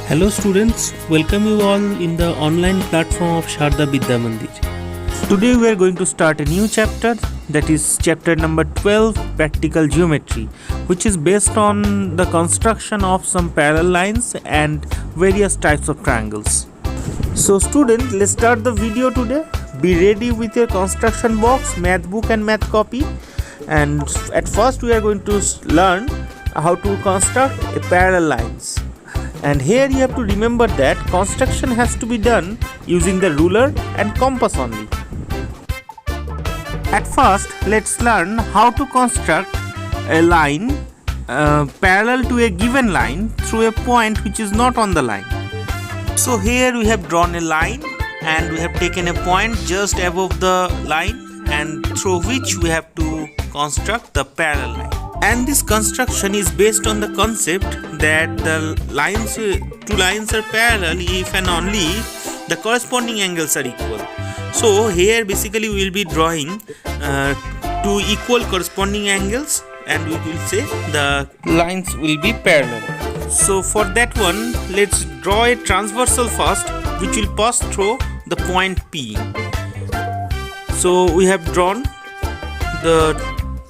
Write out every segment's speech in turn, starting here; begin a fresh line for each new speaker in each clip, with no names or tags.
Hello students, welcome you all in the online platform of Sharda Vidya Mandir. Today we are going to start a new chapter, that is chapter number 12, Practical Geometry, which is based on the construction of some parallel lines and various types of triangles. So student, let's start the video today. Be ready with your construction box, math book and math copy. And at first we are going to learn how to construct a parallel lines. And here you have to remember that construction has to be done using the ruler and compass only. At first, let's learn how to construct a line parallel to a given line through a point which is not on the line. So here we have drawn a line and we have taken a point just above the line and through which we have to construct the parallel line. And this construction is based on the concept that the two lines are parallel if and only the corresponding angles are equal. So here basically we will be drawing two equal corresponding angles and we will say the lines will be parallel. So for that one, let's draw a transversal first which will pass through the point P. So we have drawn the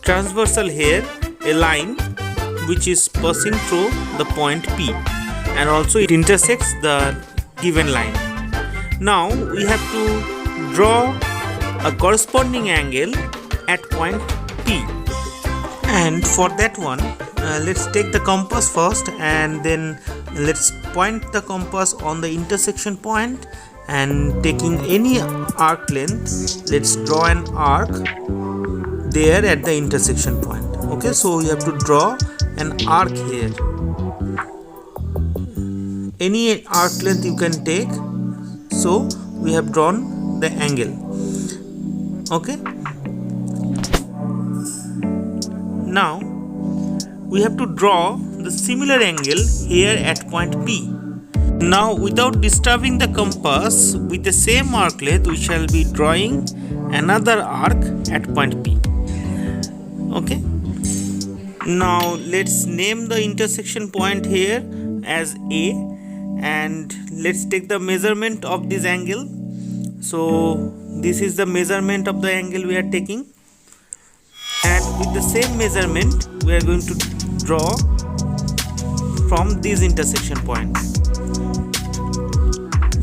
transversal here, a line which is passing through the point P, and also it intersects the given line. Now we have to draw a corresponding angle at point P, and for that one let's take the compass first and then let's point the compass on the intersection point, and taking any arc length, let's draw an arc there at the intersection point. Okay, so you have to draw an arc here. Any arc length you can take. So we have drawn the angle. Okay. Now we have to draw the similar angle here at point P. Now without disturbing the compass, with the same arc length we shall be drawing another arc at point P. Okay. Now let's name the intersection point here as A, and let's take the measurement of this angle. So this is the measurement of the angle we are taking, and with the same measurement we are going to draw from this intersection point.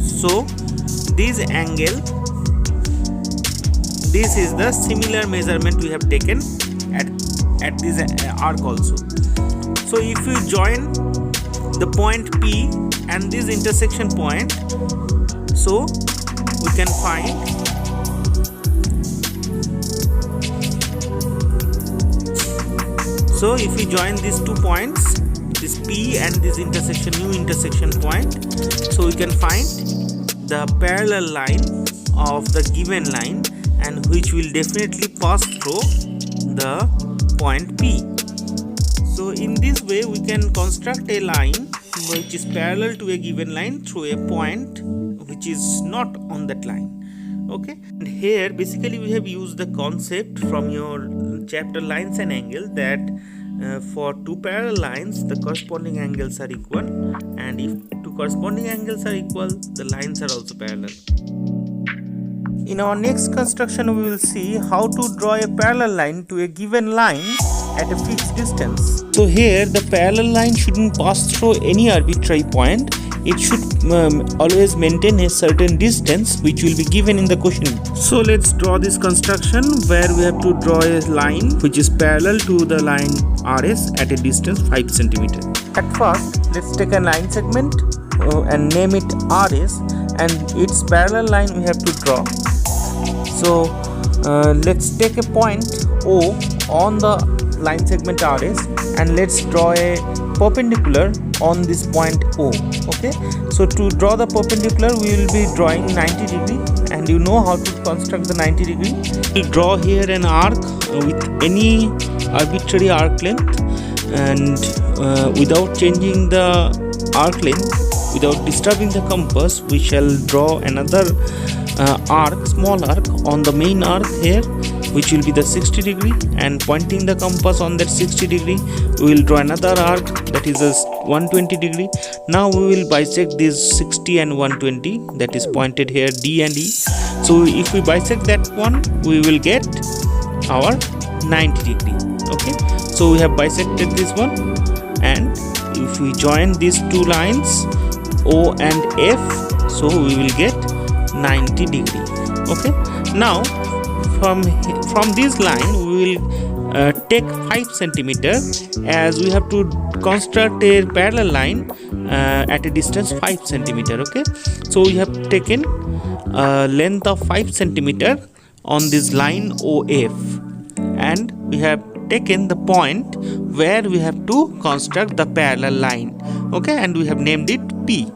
So this angle, this is the similar measurement we have taken at this arc also. So if you join the point P and this intersection point, so we can find so if we join these 2 points, this P and this new intersection point, so we can find the parallel line of the given line, and which will definitely pass through the point P. So in this way we can construct a line which is parallel to a given line through a point which is not on that line. Okay, and here basically we have used the concept from your chapter Lines and Angle that for two parallel lines the corresponding angles are equal, and if two corresponding angles are equal, the lines are also parallel. In our next construction, we will see how to draw a parallel line to a given line at a fixed distance. So here the parallel line shouldn't pass through any arbitrary point. It should always maintain a certain distance which will be given in the question. So let's draw this construction where we have to draw a line which is parallel to the line RS at a distance 5 cm. At first, let's take a line segment and name it RS, and its parallel line we have to draw. So let's take a point O on the line segment RS and let's draw a perpendicular on this point O. Okay, so to draw the perpendicular we will be drawing 90 degree, and you know how to construct the 90 degree. We'll draw here an arc with any arbitrary arc length, and without changing the arc length, without disturbing the compass, we shall draw another arc, small arc on the main arc here, which will be the 60 degree, and pointing the compass on that 60 degree we will draw another arc that is a 120 degree. Now we will bisect this 60 and 120 that is pointed here, D and E. So if we bisect that one, we will get our 90 degree. Okay, so we have bisected this one, and if we join these two lines O and F, so we will get 90 degree. Okay, now from this line we will take 5 centimeter, as we have to construct a parallel line at a distance 5 centimeter. Okay, so we have taken a length of 5 centimeter on this line OF, and we have taken the point where we have to construct the parallel line. Okay, and we have named it P.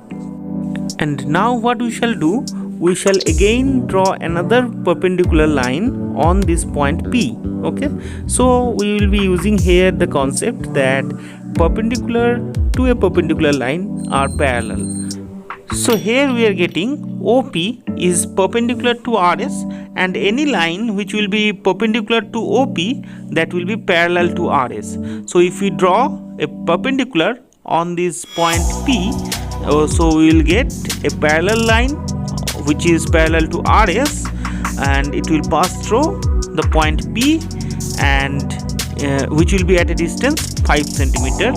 And now what we shall do, we shall again draw another perpendicular line on this point P. Okay, so we will be using here the concept that perpendicular to a perpendicular line are parallel. So here we are getting OP is perpendicular to RS, and any line which will be perpendicular to OP, that will be parallel to RS. So if we draw a perpendicular on this point P, so we will get a parallel line which is parallel to RS, and it will pass through the point P, and which will be at a distance 5 centimeter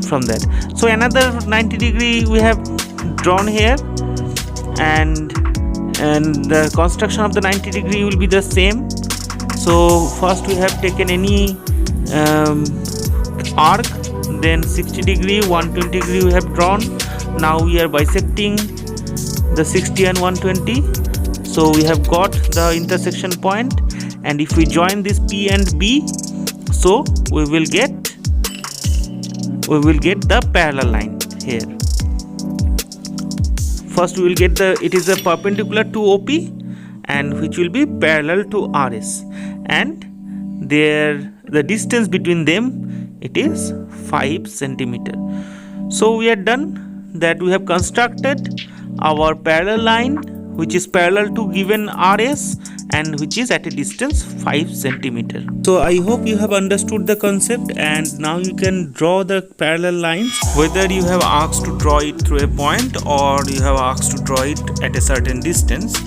from that. So another 90 degree we have drawn here, and the construction of the 90 degree will be the same. So first we have taken any arc, then 60 degree, 120 degree we have drawn. Now we are bisecting the 60 and 120, so we have got the intersection point, and if we join this P and B, so we will get the parallel line here. First we will get it is a perpendicular to OP, and which will be parallel to RS, and the distance between them, it is 5 centimeter. So we are done, that we have constructed our parallel line which is parallel to given RS and which is at a distance 5 centimeter. So I hope you have understood the concept, and now you can draw the parallel lines, whether you have asked to draw it through a point or you have asked to draw it at a certain distance.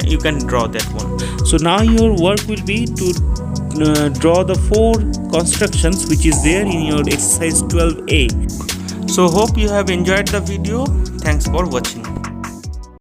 You can draw that one. So now your work will be to draw the 4 constructions which is there in your exercise 12A. So hope you have enjoyed the video. Thanks for watching.